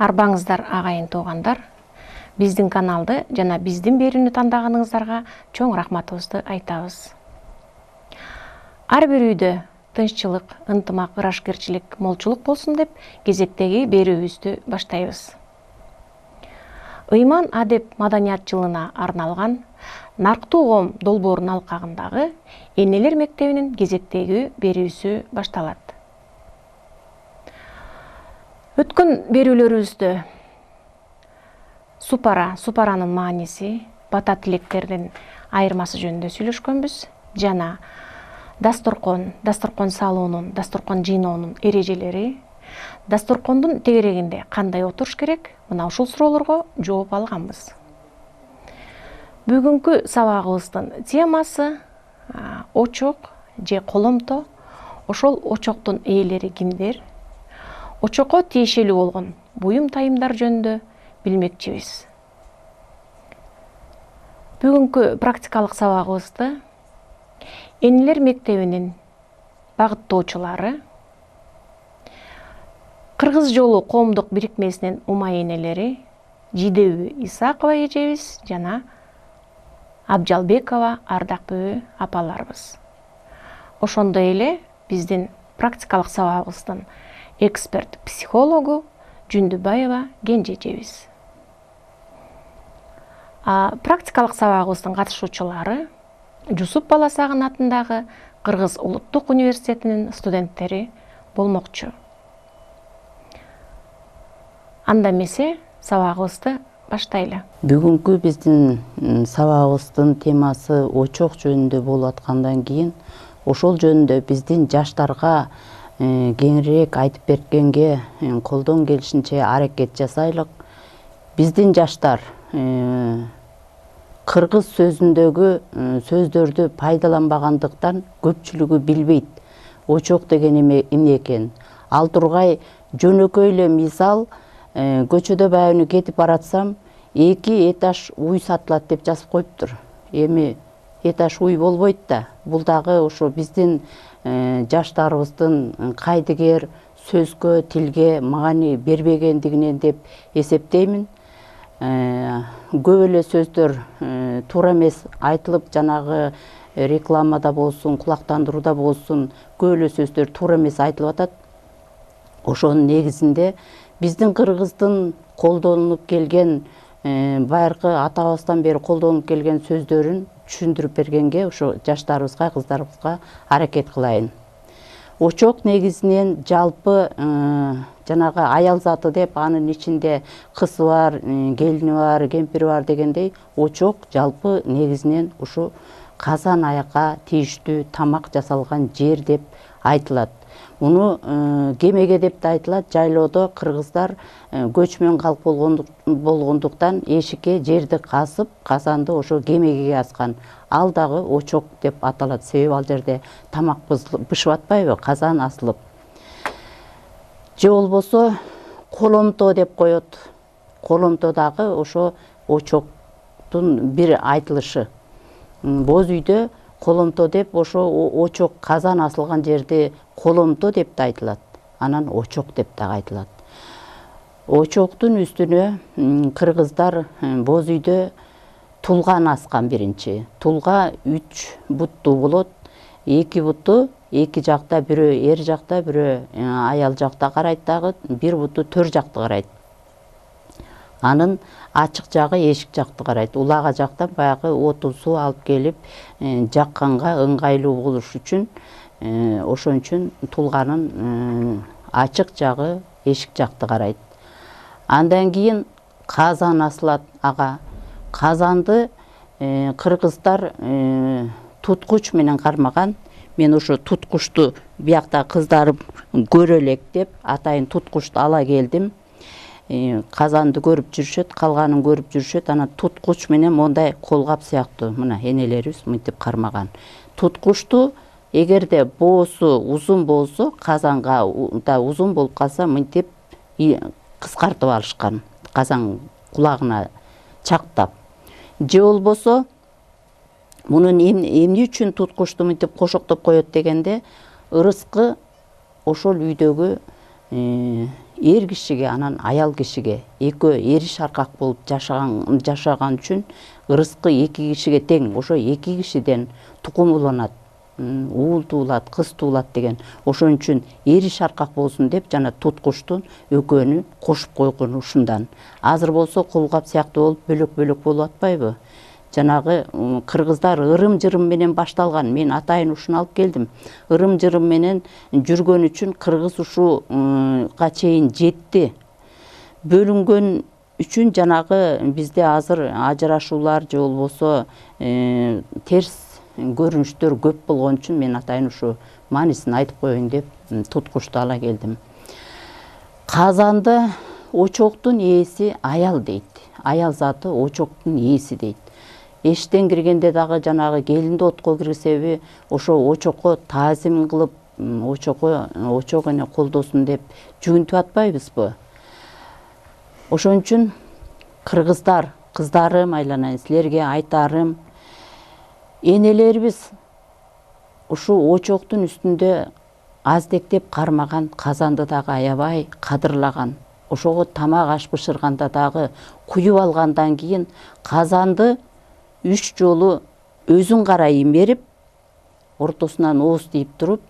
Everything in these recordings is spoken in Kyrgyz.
Арбаңыздар агайын туугандар, биздин каналды жана биздин берүүнү тандаганыңыздарга чоң рахматыбызды айтабыз. Ар бир үйдө тынччылык, ынтымак, ырашкерчилик, молчулук болсун деп кезектеги берүүбүздү баштайбыз. Ыйман адеп маданият жылына арналган Нарктуу коом долбоорунун алкагындагы Энелер мектебинин кезектеги берүүсү башталат. Өткөн берүүлөрүбүздө супаранын мааниси, бата тилектердин айырмасы жөнүндө сүйлөшкөнбүз жана дасторкон салуунун, дасторкон жыйноонун эрежелери, дасторкондун тегерегинде кандай отуруш керек, мына ушул суроолорго жооп алганбыз. Бүгүнкү сабагыбыздын темасы очок же коломто. Ошол очоктун ээлери кимдер? Очокко тиешелүү болгон буюм тайымдар жөнүндө билмекчибиз. Бүгүнкү практикалык сабагыбызды Энелер мектебинин багыттоочулары, Кыргыз жолу коомдук бирикмесинин умай энелери Жидебү Исакова эжебиз жана Абжалбекова Ардакбүбү апаларыбыз. Ошондой эле биздин практикалык сабагыбыздын эксперт психологу Жүндүбаева Кенже эжебиз. Практикалык сабагыбыздын катышуучулары Жусуп Баласагын атындагы Кыргыз улуттук университетинин студенттери болмокчу. Анда эмесе сабагыбызды баштайлы. Бүгүнкү биздин сабагыбыздын темасы очок жөнүндө болуп аткандан кийин, ошол жөнүндө биздин жаштарга кеңирээк айтып бергенге колдон келишинче аракет жасайлык. Биздин жаштар кыргыз сөзүндөгү сөздөрдү пайдаланбагандыктан көпчүлүгү билбейт очок деген эмне экен. Ал тургай жөнөкөй эле мисал, көчөдө баягы кетип баратсам, 2 этаж уй сатылат деп жазып коюптур. Эми этаж уй болбойт да. Бул дагы ошо биздин жаштарыбыздын кайдыгер сөзгө, тилге маани бербегендигинен деп эсептеймин. Көп эле сөздөр туура эмес айтылып, жанагы рекламада болсун, кулактандырууда болсун, көп эле сөздөр туура эмес айтылып атат. Ошонун негизинде биздин кыргыздын колдонулуп келген, байыркы атабыздан бери колдонуп келген сөздөрүн түшүндүрүп бергенге ошо жаштарыбызга, кыздарыбызга аракет кылайын. Очок негизинен жалпы жанагы аял заты деп, анын ичинде кызы бар, келини бар, кемпири бар дегендей, очок жалпы негизинен ушу казан аякка тийиштүү тамак жасалган жер деп айтылат. Муну кемеге деп да айтылат. Жайлоодо кыргыздар көчмөн калк болгондуктан эшикке жерди казып, казанды ошо кемеге казган. Ал дагы очок деп аталат. Себеби ал жерде тамак бышып атпайбы, казан асылып. Же болбосо коломто деп коет. Коломто дагы ошо очоктун бир айтылышы. Боз үйдө коломто деп, ошо очок казан асылган жерди коломто деп да айтылат. Анан очок деп да айтылат. Очоктун үстүнө кыргыздар боз үйдө тулган аскан биринчи. Тулга 3 буттуу болот. 2 бутту эки жакта, бирөө эр жакта, бирөө аял жакта карайт дагы, бир бутту төр жакты карайт. Анын ачык жагы эшик жакты карайт. Улага жактан баягы отун суу алып келип, жакканга ыңгайлуу болуш үчүн, ошон үчүн тулганын ачык жагы эшик жакты карайт. Андан кийин казан асылат ага. Казанды кыргыздар туткуч менен кармаган. Мен ошо туткучту биякта кыздарым көрө элек деп атайын туткучту ала келдим. Казанды көрүп жүрүшөт, калганын көрүп жүрүшөт. Анан туткуч менен мондай колгап сыяктуу мына энелерибиз мынтип кармаган. Туткучту эгерде боосу узун болсо, казанга да узун болуп калса, мынтип кыскартып алышкан. Казан кулагына чактап. Же болбосо мунун эмне үчүн туткучту мынтип кошоктоп коет дегенде, ырыскы ошол үйдөгү эр кишиге анан аял кишиге экөө эриш аркак болуп жашаган үчүн ырыскы эки кишиге тең. Ошо эки кишиден тукум уланат, уул туулат, кыз туулат деген. Ошон үчүн эриш аркак болсун деп жана туткучтун экөөнү кошуп койгон ушундан. Азыр болсо колгап сыяктуу болуп бөлөк-бөлөк болуп атпайбы? Жанагы кыргыздар ырым-жырым менен башталган. Мен атайын ушуну алып келдим. Ырым-жырым менен жүргөн үчүн кыргыз ушуга чейин жетти. Бөлүнгөн үчүн жанагы бизде азыр ажырашуулар же болбосо терс көрүнүштөр көп болгон үчүн мен атайын ушу маанисин айтып коеюн деп туткучту ала келдим. Казанды очоктун ээси аял дейт. Аял заты очоктун ээси дейт. Эштен киргенде дагы жанагы келинди отко киргизеби, ошо очокко таазим кылып, очок эне колдосун деп жүгүнтүп атпайбызбы? Ошон үчүн кыргыздар, кыздарым, айланайын, силерге айтарым, энелерибиз ушу очоктун үстүндө аздектеп кармаган, казанды дагы аябай кадырлаган. Ошого тамак аш бышырганда дагы куюп алгандан кийин казанды 3 жолу өзүн карайын берип, ортосунан ооз тийип туруп,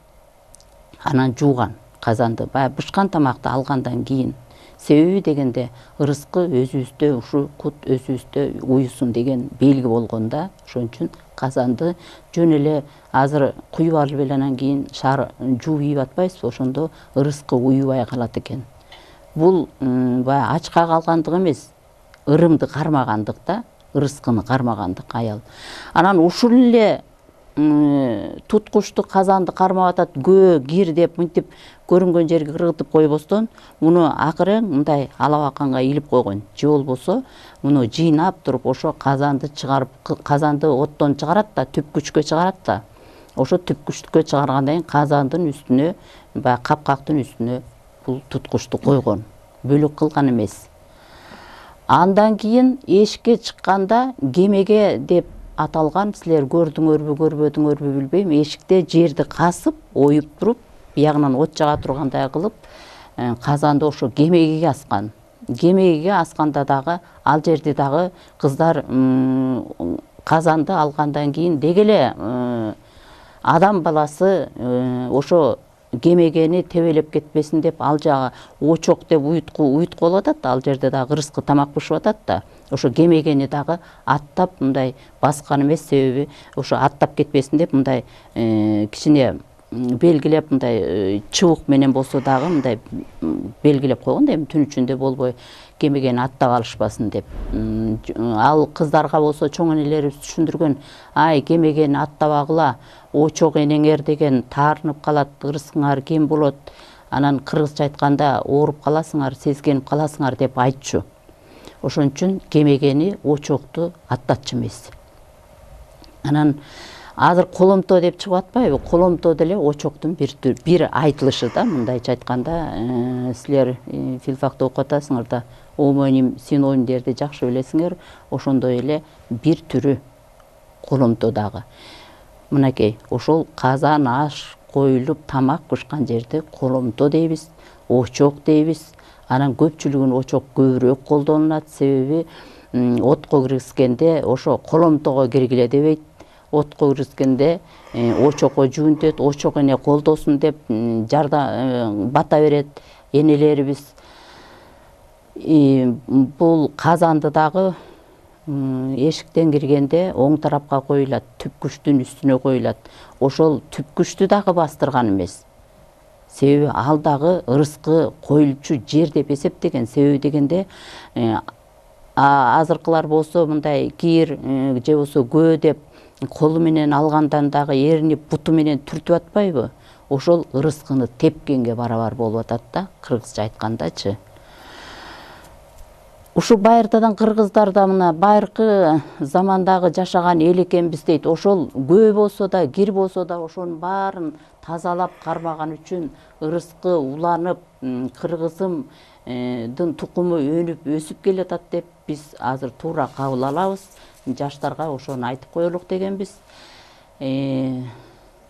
анан жууган казанды. Баягы бышкан тамакты алгандан кийин. Себеби дегенде ырыскы өзүбүздө, ушу кут өзүбүздө уюсун деген белги болгон да. Ошон үчүн казанды жөн эле азыр куюп алып эле анан кийин шаар жууп ийип атпайсызбы? Ошондо ырыскы уюбай калат экен. Бул баягы ачка калгандык эмес, ырымды кармагандык да. Ырыскыны кармагандык аял. Анан ушул эле туткучту казанды кармап атат, көө кир деп мынтип көрүнгөн жерге кыргытып койбостон, муну акыры мындай алабаканга илип койгон. Же болбосо муну жыйнап туруп ошо казанды чыгарып, казанды оттон чыгарат да, түпкүчкө чыгарат да. Ошо түпкүчкө чыгаргандан кийин казандын үстүнө, баягы капкактын үстүнө бул туткучту койгон. Бөлөк кылган эмес. Андан кийин эшикке чыкканда кемеге деп аталган, силер көрдүңөрбү, көрбөдүңөрбү билбейм, эшикте жерди касып, оюп туруп, биягынан от жага тургандай кылып, казанды ошо кемегеге аскан. Кемегеге асканда дагы ал жерде дагы кыздар казанды алгандан кийин деги эле адам баласы ошо кемегени тебелеп кетпесин деп ал жагы очок деп уюткулуп атат, ал жерде дагы ырыскы тамак бышып атат да. Ошо кемегени дагы аттап мындай баскан эмес, себеби ошо аттап кетпесин деп мындай кичине белгилеп, мындай чыбык менен болсо дагы мындай белгилеп койгон да, эми түн ичинде болбой кемегени аттап алышпасын деп. Ал кыздарга болсо чоң энелерибиз түшүндүргөн, ай кемегени аттабагыла, очок энеңер деген таарынып калат, ырыскыңар кем болот, анан кыргызча айтканда ооруп каласыңар, сезгенип каласыңар деп айтчу. Ошон үчүн кемегени, очокту аттатчу эмес. Анан азыр коломто деп чыгып атпайбы? Коломто деле очоктун бир айтылышы да, мындайча айтканда, силер филфакта окуп атасыңар да, омоним, синонимдерди жакшы билесиңер, ошондой эле бир түрү коломто дагы. Мынакей, ошол казан аш коюлуп тамак бышкан жерди коломто дейбиз, очок дейбиз. Анан көпчүлүгүн очок көбүрөөк колдонулат, себеби отко киргизгенде ошо коломтого киргиле дебейт. Отко киргизгенде очокко жүгүнтөт, очок эне колдосун деп бата берет энелерибиз. Бул казанды дагы эшиктен киргенде оң тарапка коюлат, түпкүчтүн үстүнө коюлат. Ошол түпкүчтү дагы бастырган эмес. Себеби ал дагы ырыскы коюлчу жер деп эсептеген. Себеби дегенде азыркылар болсо мындай кир же болсо көө деп колу менен алгандан дагы эринип буту менен түртүп атпайбы? Ошол ырыскыны тепкенге барабар болуп атат да, кыргызча айткандачы. Ушу байыртадан кыргыздар да мына байыркы замандагы жашаган эл экенбиз дейт. Ошол көө болсо да, кир болсо да ошонун баарын тазалап кармаган үчүн ырыскы уланып, кыргызымдын тукуму өнүп өсүп келатат деп биз азыр туура кабыл алабыз. Жаштарга ошону айтып коелук дегенбиз.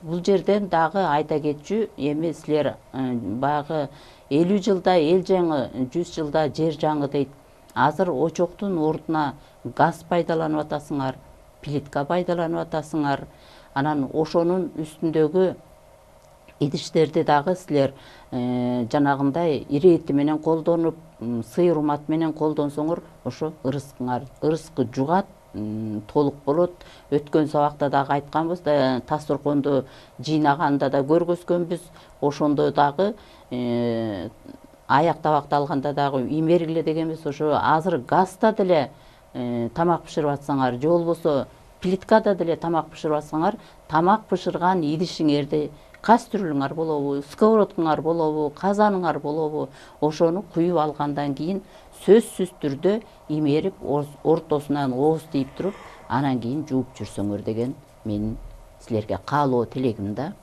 Бул жерден дагы айта кетчү, эми силер баягы 50 жылда эл жаңы, 100 жылда жер жаңы дейт. Азыр очоктун ордуна газ пайдаланып атасыңар, плитка пайдаланып атасыңар. Анан ошонун үстүндөгү идиштерди дагы силер жанагындай ирети менен колдонуп, сыйыр умат менен колдонсоңор, ошо ырыскы жугат, толук болот. Өткөн сабакта дагы айтканбыз да, тасторконду жыйнаганда да көргөзгөнбүз. Ошондо дагы аяк табакты алганда дагы имергиле дегенбиз. Ошо азыр газда деле тамак бышырып атсаңар, же болбосо плиткада деле тамак бышырып атсаңар, тамак бышырган идишиңерди, кастрюлеңар болобу, сковородкаңар болобу, казаныңар болобу, ошону куюп алгандан кийин сөзсүз түрдө имерип, ортосунан ооз тийип туруп, анан кийин жууп жүрсөңөр деген менин силерге каалоо тилегим да.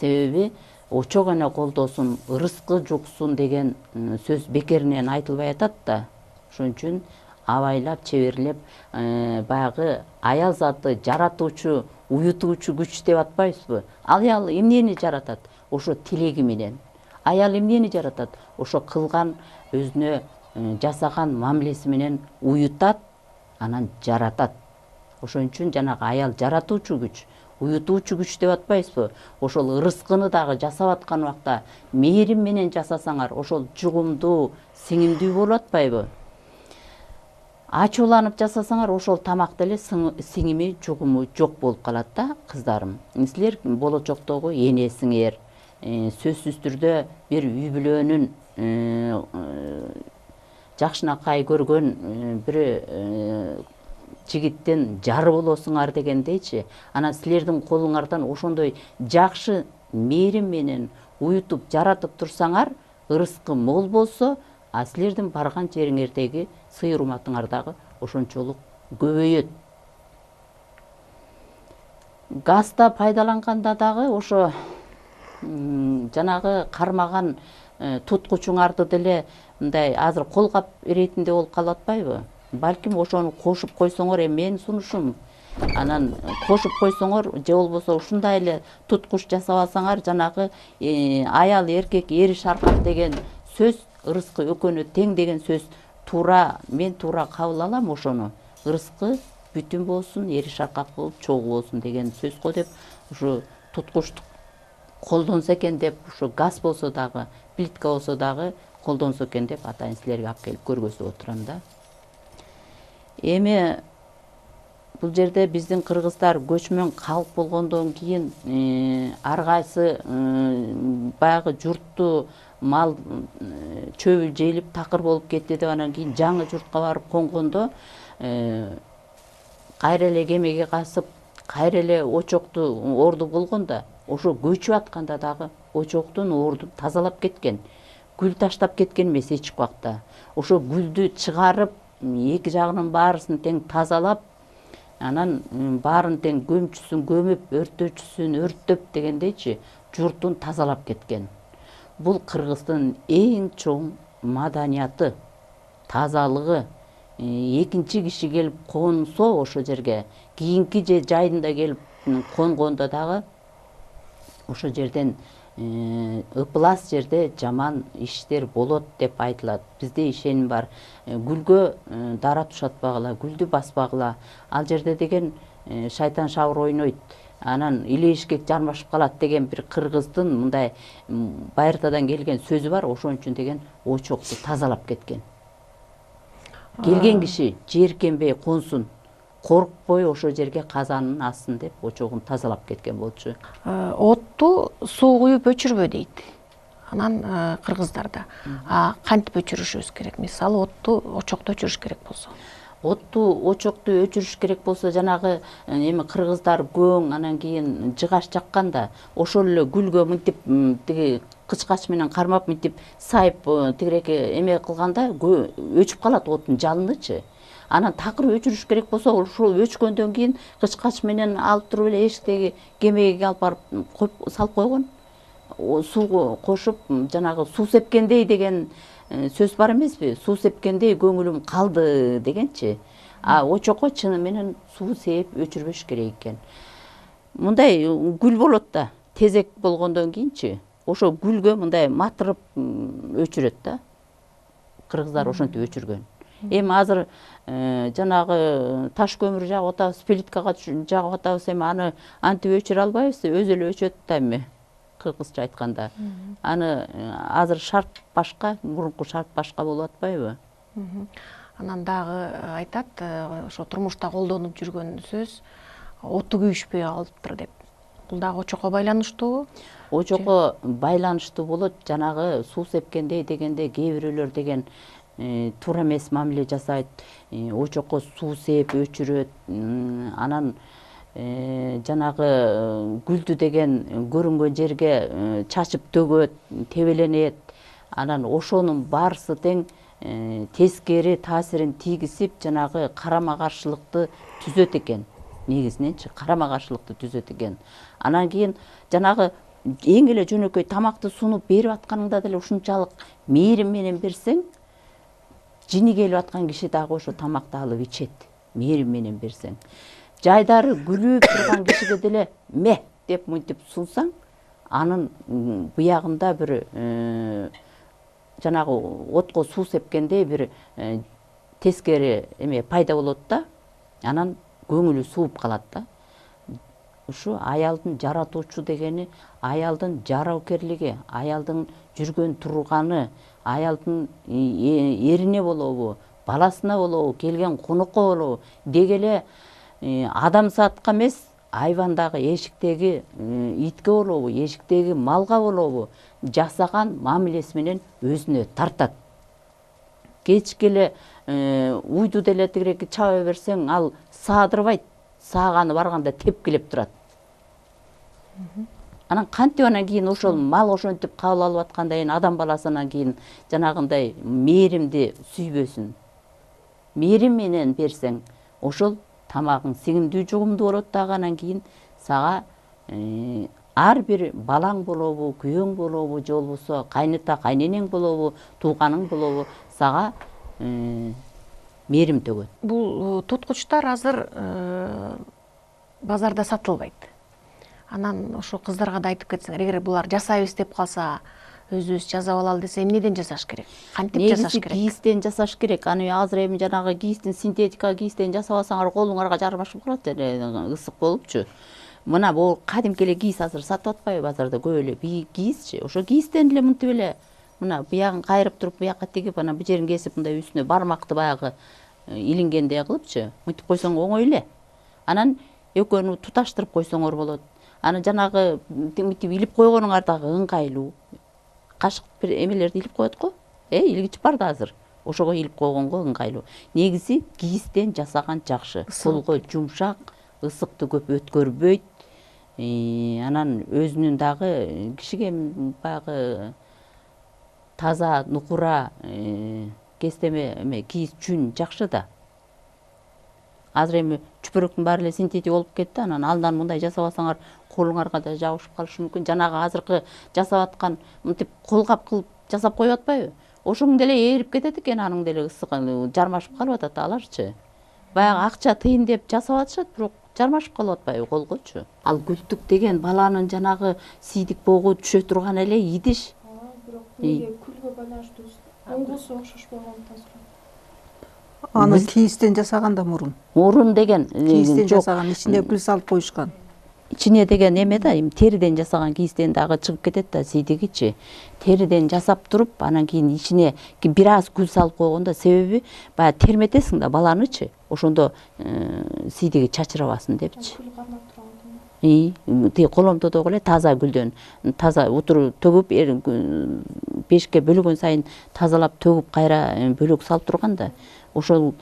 Себеби очок эне колдосун, ырыскы жуксун деген сөз бекеринен айтылбай атат да. Ошон үчүн абайлап, чеберлеп, баягы аял заты жаратуучу, уютуучу күч деп атпайбызбы? Аял эмнени жаратат? Ошо тилеги менен. Аял эмнени жаратат? Ошо кылган өзүнө жасаган мамилеси менен уютат, анан жаратат. Ошон үчүн жанагы аял жаратуучу күч, уютуучу күч деп атпайбызбы? Ошол ырыскыны дагы жасап аткан убакта мээрим менен жасасаңар, ошол жугумдуу, сиңимдүү болуп атпайбы? Ачууланып жасасаңар, ошол тамак деле сиңими, жугуму жок болуп калат да, кыздарым. Силер болочоктогу энесиңер, сөзсүз түрдө бир үй бүлөнүн жакшынакай көргөн бир жигиттин жары болосуңар дегендейчи. Анан силердин колуңардан ошондой жакшы мээрим менен уютуп, жаратып турсаңар, ырыскы мол болсо, а силердин барган жериңердеги сыйыр уматыңар дагы ошончолук көбөйөт. Газда пайдаланганда дагы ошо жанагы кармаган туткучуңарды деле мындай азыр колгап иретинде болуп калып атпайбы? Балким ошону кошуп койсоңор, менин сунушум. Анан кошуп койсоңор, же болбосо ушундай эле туткуч жасап алсаңар, жанагы аял эркек эри шаркак деген сөз, ырыскы экөөнө тең деген сөз туура, мен туура кабыл алам ошону. Ырыскы бүтүн болсун, эри шаркак болуп, чогуу болсун деген сөз го деп, ушу туткучту колдонсо экен деп, ушу газ болсо дагы, плитка болсо дагы колдонсо экен деп атайын силерге алып келип көргөзүп отурам да. Эми бул жерде биздин кыргыздар көчмөн калк болгондон кийин ар кайсы баягы журтту мал чөбү жейилип такыр болуп кетти деп, анан кийин жаңы журтка барып конгондо кайра эле кемеге касып, кайра эле очокту орду болгондо, ошо көчүп атканда дагы очоктун ордун тазалап кеткен. Гүл таштап кеткен эмес эч убакта. Ошо гүлдү чыгарып, эки жагынын баарысын тең тазалап, анан баарын тең көмчүсүн көмүп, өрттөөчүсүн өрттөп дегендейчи, журтун тазалап кеткен. Бул кыргыздын эң чоң маданияты, тазалыгы. Экинчи киши келип консо ошо жерге, кийинки же жайында келип конгондо дагы ошо жерден ыплас жерде жаман иштер болот деп айтылат. Бизде ишеним бар. Гүлгө дара тушатпагыла, гүлдү баспагыла. Ал жерде деген шайтан шабыр ойнойт. Анан илешкек жармашып калат деген бир кыргыздын мындай байыртадан келген сөзү бар. Ошон үчүн деген очокту тазалап кеткен. Келген киши жийиркенбей консун, коркпой ошо жерге казанын асын деп очогун тазалап кеткен болчу. Отту суу куюп өчүрбө дейт. Анан кыргыздарда кантип өчүрүшүбүз керек? Мисалы отту очокто өчүрүш керек болсо. Отту очокту өчүрүш керек болсо, жанагы эми кыргыздар көң, анан кийин жыгаш жакканда ошол эле гүлгө мынтип тиги кычкач менен кармап мынтип сайып тигиреке эме кылганда өчүп калат оттун жалынычы. Анан такыр өчүрүш керек болсо, ошол өчкөндөн кийин кычкач менен алып туруп эле эшиктеги кемеге алып барып салып койгон. Сууга кошуп, жанагы суу сепкендей деген сөз бар эмеспи? Суу сепкендей көңүлүм калды дегенчи. Очокко чыны менен суу сээп өчүрбөш керек экен. мындай гүл болот да, тезек болгондон кийинчи ошо гүлгө мындай матырып өчүрөт да. Кыргыздар ошентип өчүргөн. Эми азыр жанагы таш көмүр жагып атабыз, плиткага жагып атабыз, эми аны антип өчүрө албайбыз, өзү эле өчөт да эми, кыргызча айтканда. Аны азыр шарт башка, мурунку шарт башка болуп атпайбы? Анан дагы айтат, ошо турмушта колдонуп жүргөн сөз оту күйүшпөй калыптыр деп. Бул дагы очокко байланыштуубу? Очокко байланыштуу болот. Жанагы суу сепкендей дегенде кээ бирөөлөр деген туура эмес мамиле жасайт. Очокко суу сеп өчүрөт. Анан жанагы гүлдү деген көрүнгөн жерге чачып төгөт, тебеленет. Анан ошонун баарысы тең тескери таасирин тийгизип, жанагы карама каршылыкты түзөт экен. Негизиненчи карама каршылыкты түзөт экен. Анан кийин жанагы эң эле жөнөкөй тамакты сунуп берип атканыңда деле ушунчалык мээрим менен берсең, жини келип аткан киши дагы ошо тамакты алып ичет. Мээрим менен берсең. Жайдары күлүп турган кишиге деле ме деп мынтип сунсаң, анын буягында бир жанагы отко суу сепкендей бир тескери эме пайда болот да. Анан көңүлү сууп калат да. Ушу аялдын жаратуучу дегени, аялдын жараукерлиги, аялдын жүргөн турганы, аялдын эрине болобу, баласына болобу, келген конокко болобу, дегеле адамзатка эмес, айвандагы эшиктеги итке болобу, эшиктеги малга болобу жасаган мамилеси менен өзүнө тартат. Кечкеле уйду деле тигиреки чаба берсең, ал саадырбайт, сааганы барганда тепкилеп турат. Анан кантип анан кийин ошол мал ошентип кабыл алып аткандан кийин адам баласынан кийин жанагындай мээримди сүйбөсүн. Мээрим менен берсең, ошол тамагың сиңимдүү жугумдуу болот дагы. Анан кийин сага ар бир балаң болобу, күйөөң болобу, же болбосо кайныта кайненең болобу, тууганың болобу сага мээрим төгөт. Бул туткучтар азыр базарда сатылбайт. Анан ошо кыздарга да айтып кетсеңер, эгер булар жасайбыз деп калса, өзүбүз жасап алалы десе, эмнеден жасаш керек? Кантип жасаш керек? Кийизден жасаш керек. Аны азыр эми жанагы кийиздин синтетика кийизден жасап алсаңар, колуңарга жармашып калат эле, ысык болупчу. Мына бул кадимки эле кийиз азыр сатып атпайбы базарда, көп эле кийизчи. Ошо кийизден эле мынтип эле мына буягын кайрып туруп, буякка тигип, анан бу жерин кесип, мындай үстүнө бармакты баягы илингендей кылыпчы, мынтип койсоң оңой эле. Анан экөөнү туташтырып койсоңор болот. Аны жанагы мынтип илип койгонуңар дагы ыңгайлуу. Кашык бир эмелерди илип коет го. Илгич бар да азыр. Ошого илип койгонго ыңгайлуу. Негизи кийизден жасаган жакшы. Колго жумшак, ысыкты көп өткөрбөйт. Анан өзүнүн дагы кишиге баягы таза, нукура, кестеме эме кийиз жүн жакшы да. Азыр эми чүпүрөктүн баары эле синтетик болуп кетти. Анан алдан мындай жасап алсаңар, колуңарга да жабышып калышы мүмкүн. Жанагы азыркы жасап аткан мынтип колгап кылып жасап коюп атпайбы? Ошоң деле ээрип кетет экен, аның деле ысыгы жармашып калып атат аларчы. Баягы акча тыйын деп жасап атышат, бирок жармашып калып атпайбы колгочу? Ал гүлтүк деген баланын жанагы сийдик богу түшө турган эле идиш. Бирок күлгө байланыштуу оңгусу окшошпогон таза. Аны кийизден жасаганда мурун деген кийизден жасаган, ичине гүл салып коюшкан. Ичине деген эме да, териден жасаган кийизден дагы чыгып кетет да сийдигичи. Териден жасап туруп, анан кийин ичине бир аз гүл салып койгондо, себеби баягы терметесиң да баланычы. Ошондо сийдиги чачырабасын депчи. Тиги коломдодогу эле таза гүлдөн, таза утуру төгүп, бешке бөлөгөн сайын тазалап төгүп кайра бөлөк салып турган да. Ошол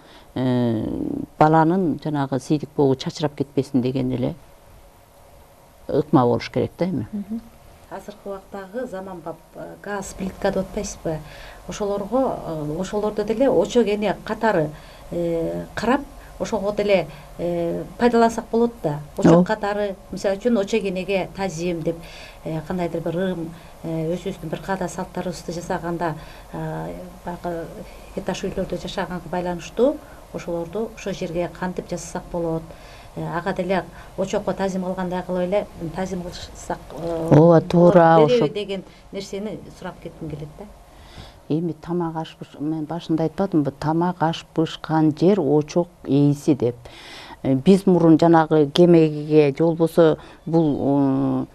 баланын жанагы сийдик богу чачырап кетпесин деген эле ыкма болуш керек да эми. Азыркы убактагы заманбап газ плитка деп атпайсызбы? Ошолордо деле очо кене катары карап, ошого деле пайдалансак болот да. Очо катары, мисалы үчүн очо кенеге тазим деп кандайдыр бир ырым өзүбүздүн бир каада салттарыбызды жасаганда, баягы этаж үйлөрдө жашаганга байланыштуу ошолорду ошол жерге кантип жасасак болот, ага деле очокко тазим кылгандай кылып эле тазим кылсак ооба, туура береби ошо. деген нерсени сурап кетким келет да. Эми тамак аш мен башында айтпадымбы, тамак аш бышкан жер очок ээси деп. Биз мурун жанагы кемеге же болбосо бул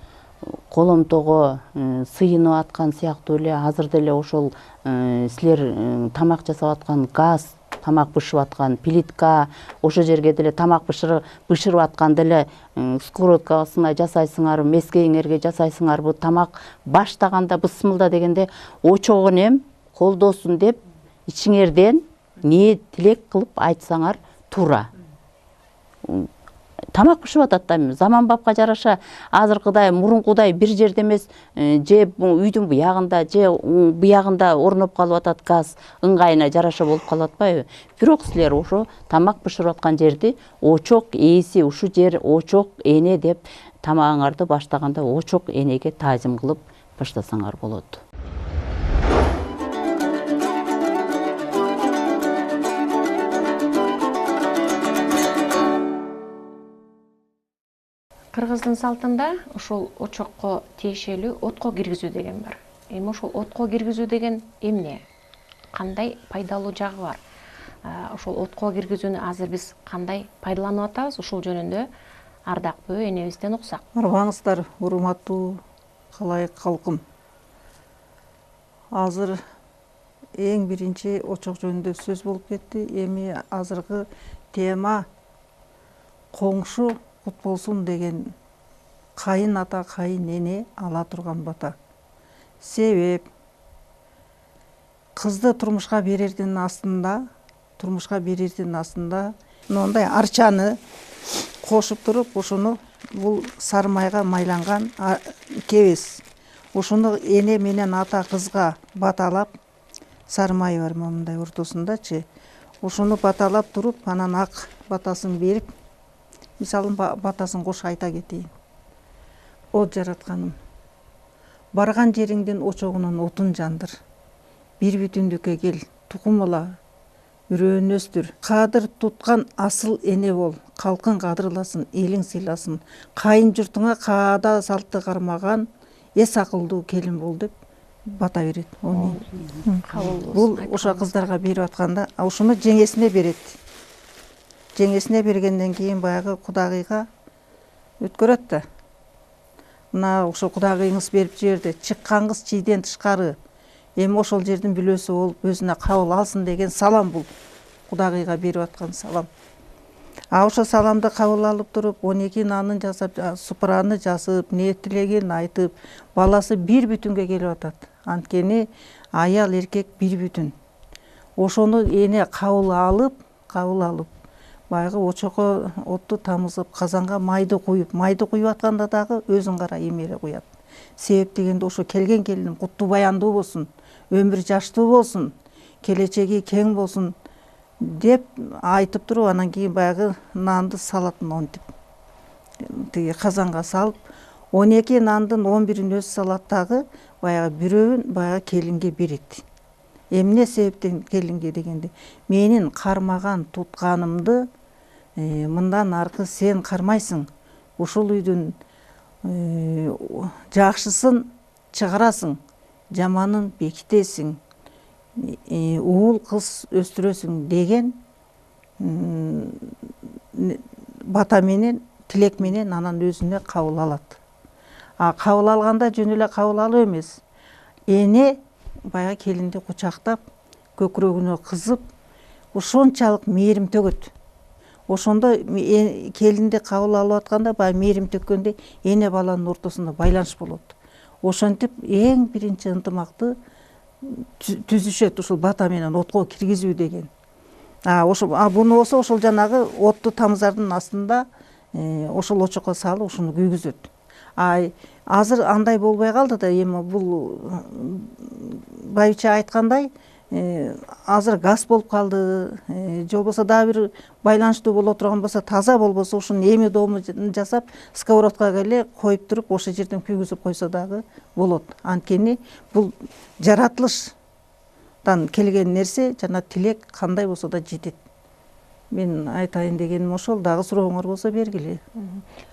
коломтого сыйынып аткан сыяктуу эле азыр деле ошол силер тамак жасап аткан газ, тамак бышырып аткан плитка, ошол жерге деле тамак бышырып аткан деле сковородкасына жасайсыңар, мескейиңерге жасайсыңарбы, тамак баштаганда бысмылда дегенде очогун эм колдосун деп ичиңерден ниет тилек кылып айтсаңар туура. Тамак бышырып атат да, заманбапка жараша азыркыдай мурункудай бир жерде эмес, же үйдүн буягында же буягында орноп калып атат газ, ыңгайына жараша болуп калып атпайбы? Бирок силер ошо тамак бышырып аткан жерди очок ээси, ушу жер очок эне деп тамагыңарды баштаганда очок энеге таазим кылып баштасаңар болот. Кыргыздын салтында ошол очокко тиешелүү отко киргизүү деген бар. Эми ошол отко киргизүү деген эмне? Кандай пайдалуу жагы бар? Ошол отко киргизүүнү азыр биз кандай пайдаланып атабыз? Ушул жөнүндө ардактуу энебизден уксак. Арбаңыздар, урматтуу калайык калкым. Азыр эң биринчи очок жөнүндө сөз болуп кетти. Эми азыркы тема коңшу кут болсун деген кайын ата, кайын эне ала турган бата. Себеп кызды турмушка берердин астында мындай арчаны кошуп туруп, ошону бул сары майга майланган кебиз. Ошону эне менен ата кызга баталап, сары май бар мындай ортосундачы. Ошону баталап туруп, анан ак батасын берип, мисалы батасын кош айта кетейин. От жаратканым, барган жериңдин очогунун отун жандыр. Бир бүтүндүккө кел, тукум ала, үрөөн өстүр. Кадыр туткан асыл эне бол, калкың кадырласын, элиң сыйласын. Кайын журтуңа каада салтты кармаган, эс акылдуу келин бол деп бата берет. Бул ошо кыздарга берип атканда, ошону жеңесине берет. Жеңесине бергенден кийин баягы кудагыйга өткөрөт да. Мына ошо кудагыйыңыз берип жиберди, чыккаңыз чийден тышкары. Эми ошол жердин бүлөсү болуп өзүнө кабыл алсын деген салам бул. Кудагыйга берип аткан салам. Ошо саламды кабыл алып туруп, 12 нанын жасап, супураны жасып, ниет тилегин айтып, баласы бир бүтүнгө келип атат. Анткени аял эркек бир бүтүн. Ошону эне кабыл алып, баягы очокко отту тамызып, казанга майды куюп атканда дагы өзүн кара эмере куят. Себеп дегенде ошо келген келиним куттуу баяндуу болсун, өмүр жаштуу болсун, келечеги кең болсун деп айтып туруп, анан кийин баягы нанды салат монтип. Тиги казанга салып, 12 нандын 11-ин өзү салат дагы, баягы бирөөнүн баягы келинге берет. Эмне себептен келинге дегенде, менин кармаган тутканымды мындан аркы сен кармайсың. Ушул үйдүн жакшысын чыгарасың, жаманын бекитесиң, уул кыз өстүрөсүң деген бата менен, тилек менен анан өзүнө кабыл алат. Кабыл алганда жөн эле кабыл алуу эмес. Эне баягы келинди кучактап, көкүрөгүнө кызып, ошончалык мээрим төгөт. Ошондо келинди кабыл алып атканда, баягы мээрим төккөндө эне баланын ортосунда байланыш болот. Ошентип эң биринчи ынтымакты түзүшөт ушул бата менен отко киргизүү деген. Буну болсо ошол жанагы отту тамызардын астында ошол очокко салып ушуну күйгүзөт. Азыр андай болбой калды да, эми бул байбиче айткандай, азыр газ болуп калды, же болбосо дагы бир байланыштуу боло турган болсо, таза болбосо ушунун эми дому жасап, сковородкага эле коюп туруп, ошол жерден күйгүзүп койсо дагы болот. Анткени бул жаратылыштан келген нерсе, жана тилек кандай болсо да жетет. Мен айтайын дегенім ошол, дагы сурооңор болсо бергиле.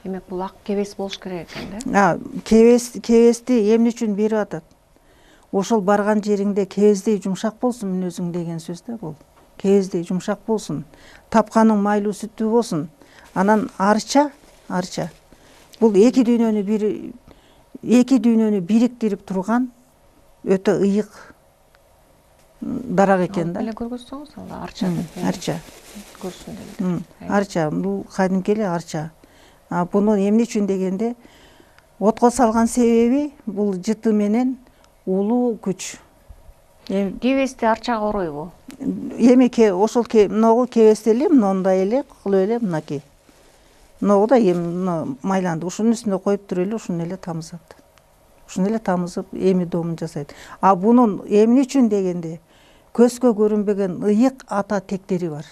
Демек бул ак кебес болуш керек экен да. Кебести эмне үчүн берип атат? Ошол барган жериңде кебездей жумшак болсун мүнөзүң деген сөз да бул. Кебездей жумшак болсун, тапканың майлуу сүттүү болсун. Анан арча, бул эки дүйнөнү бириктирип турган өтө ыйык дарак экен да. Эле көргөзсөңүз ал арча. Арча. Көрсүн деп. Арча, бул кадимки эле арча. Буну эмне үчүн дегенде, отко салган себеби бул жыты менен улуу күч. Кебести арчага оройбу? Эми ошол могу кебести эле мындай эле кылып эле мынакей. Могу да эми майланды. Ушунун үстүнө коюп туруп эле ушуну эле тамызат. Ушуну эле тамызып, эми домун жасайт. Бунун эмне үчүн дегенде, көзгө көрүнбөгөн ыйык ата тектери бар.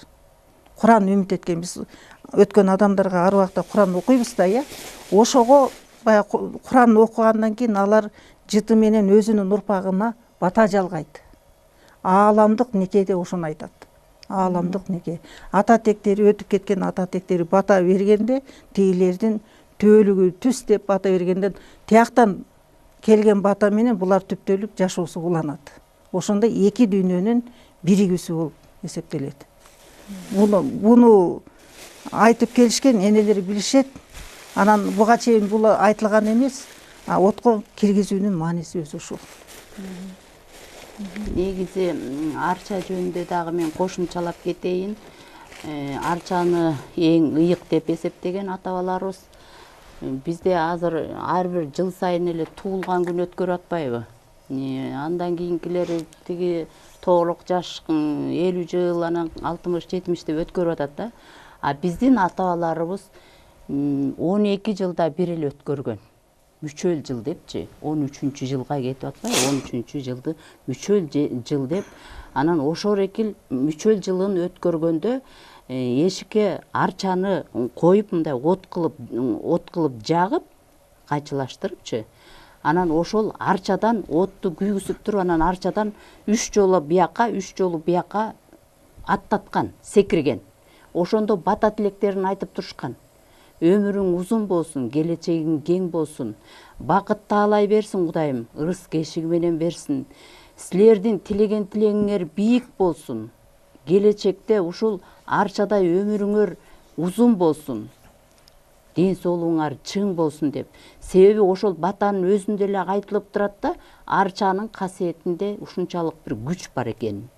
Куран үмүт эткен, биз өткөн адамдарга ар убакта Куран окуйбуз да, ошого баягы Куран окугандан кийин алар жыты менен өзүнүн урпагына бата жалгайт. Ааламдык некеде ошону айтат. Ааламдык неке. Ата тектери, өтүп кеткен ата тектери бата бергенде, тигилердин төөлүгү түз деп бата бергенден, тияктан келген бата менен булар түптөлүп жашоосу уланат. Ошондой эки дүйнөнүн биригүүсү болуп эсептелет. Буну айтып келишкен энелер билишет. Анан буга чейин бул айтылган эмес. Отко киргизүүнүн мааниси өзү ушул. Негизи арча жөнүндө дагы мен кошумчалап кетейин. Арчаны эң ыйык деп эсептеген ата-бабаларыбыз. Бизде азыр ар бир жыл сайын эле туулган күн өткөрүп атпайбы? Андан кийинкилери тиги тоолук жаш 50 жыл, анан 60-70 деп өткөрүп атат да. Биздин ата-бабаларыбыз 12 жылда бир эле өткөргөн. Мүчөл жыл депчи, 13-чү жылга кетип атпайбы? 13-чү жылды мүчөл жыл деп, анан ошол экил мүчөл жылын өткөргөндө эшикке арчаны коюп, мындай от кылып жагып, кайчылаштырыпчы. Анан ошол арчадан отту күйгүзүп туруп, анан арчадан 3 жолу бияка, 3 жолу бияка аттаткан, секирген. Ошондо бата тилектерин айтып турушкан. Өмүрүң узун болсун, келечегиң кең болсун, бакыт таалай берсин Кудайым, ырызык эшиги менен берсин. Силердин тилеген тилегиңер бийик болсун. Келечекте ушул арчадай өмүрүңөр узун болсун. Ден соолугуңар чың болсун деп. Себеби ошол батанын өзүндө эле айтылып турат да, арчанын касиетинде ушунчалык бир күч бар экен.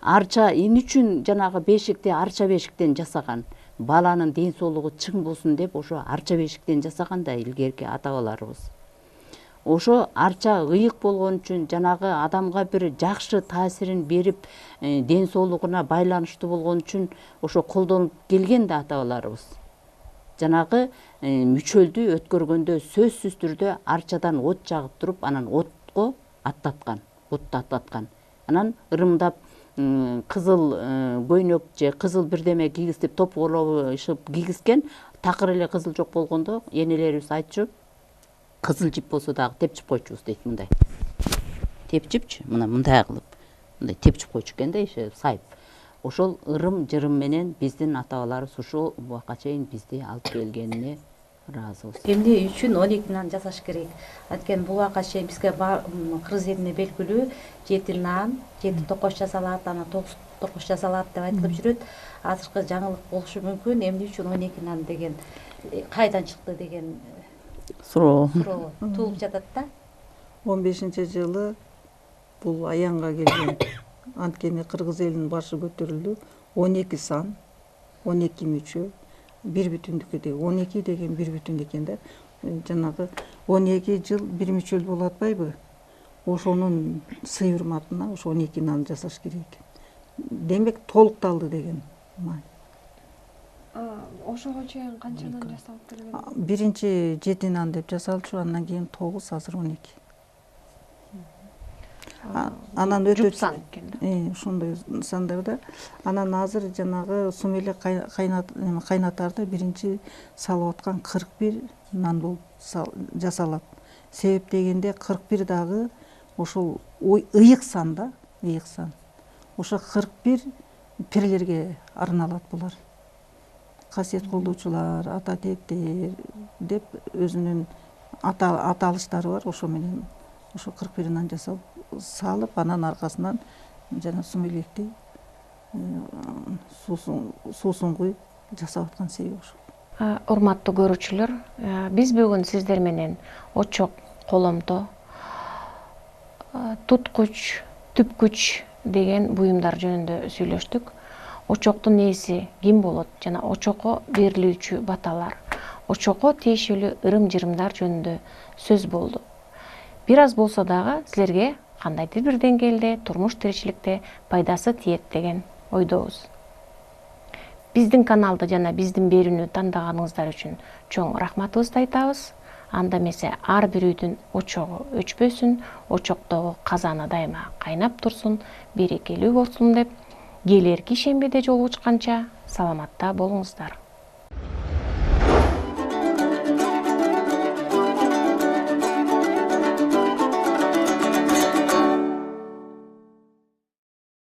Арча эмне үчүн жанагы бешикти арча бешиктен жасаган? Баланын ден соолугу чың болсун деп ошо арча бешиктен жасаган да илгерки ата-бабаларыбыз. Ошо арча ыйык болгон үчүн, жанагы адамга бир жакшы таасирин берип, ден соолугуна байланыштуу болгон үчүн ошо колдонуп келген да ата-бабаларыбыз. Жанагы мүчөлдү өткөргөндө сөзсүз түрдө арчадан от жагып туруп, анан отто аттаткан. Анан ырымдап кызыл көйнөк же кызыл бирдеме кийгизип, топголошуп кийгизген. Такыр эле кызыл жок болгондо энелерибиз айтчу, кызыл жип болсо дагы тепчип койчубуз дейт, мындай. Тепчипчи, мындай кылып, мындай тепчип койчу экен да, сайып. Ошол ырым жырым менен биздин ата-бабаларыбыз ушул убакка чейин бизди алып келгенине ыраазыбыз. Эмне үчүн 12 нан жасаш керек? Анткени бул убакка чейин бизге кыргыз элине белгилүү 7 нан, 7 токош жасалат, анан 9 токош жасалат деп айтылып жүрөт. Азыркы жаңылык болушу мүмкүн. Эмне үчүн 12 нан деген кайдан чыкты деген суроо туулуп жатат да. 15-жылы бул аянга келген. Анткени кыргыз элинин башы көтөрүлдү. 12 сан, 12 мүчө, бир бүтүндүккө деген 12 деген бир бүтүн экен да. Жанагы 12 жыл бир мүчөл болуп атпайбы? Ошонун сый урматына ошо 12 нан жасаш керек. Демек толукталды деген. Ошого чейин канчадан жасалып келген? Биринчи 7 нан деп жасалчу, андан кийин 9, азыр 12. Анан өтө сан экен да. Ошондой сандарда. Анан азыр жанагы сумеле кайнатарда биринчи салып аткан 41 нан болуп жасалат. Себеп дегенде 41 дагы ошол ыйык сан да, ыйык сан. Ошо 41 пирлерге арналат булар. Касиет кылуучулар, ата тектер деп өзүнүн аталыштары бар. Ошо менен ошо 41 нан жасап салып, анан аркасынан жана сумелектей суусун куюп жасап аткан себеби ошол. Урматтуу көрүүчүлөр, биз бүгүн сиздер менен очок, коломто, туткуч, түпкүч деген буюмдар жөнүндө сүйлөштүк. Очоктун ээси ким болот жана очокко берилүүчү баталар, очокко тиешелүү ырым-жырымдар жөнүндө сөз болду. Бир аз болсо дагы силерге кандайдыр бир деңгээлде турмуш тиричиликте пайдасы тиет деген ойдобуз. Биздин каналды жана биздин берүүнү тандagaныыңыздар үчүн чоң рахматыбызды айтабыз. Анда эмесе ар бир үйдүн очогу өчпөсүн, очоктогу казаны дайыма кайнап турсун, берекелүү болсун деп келерки шембиде жолугушканча саламатта болуңуздар.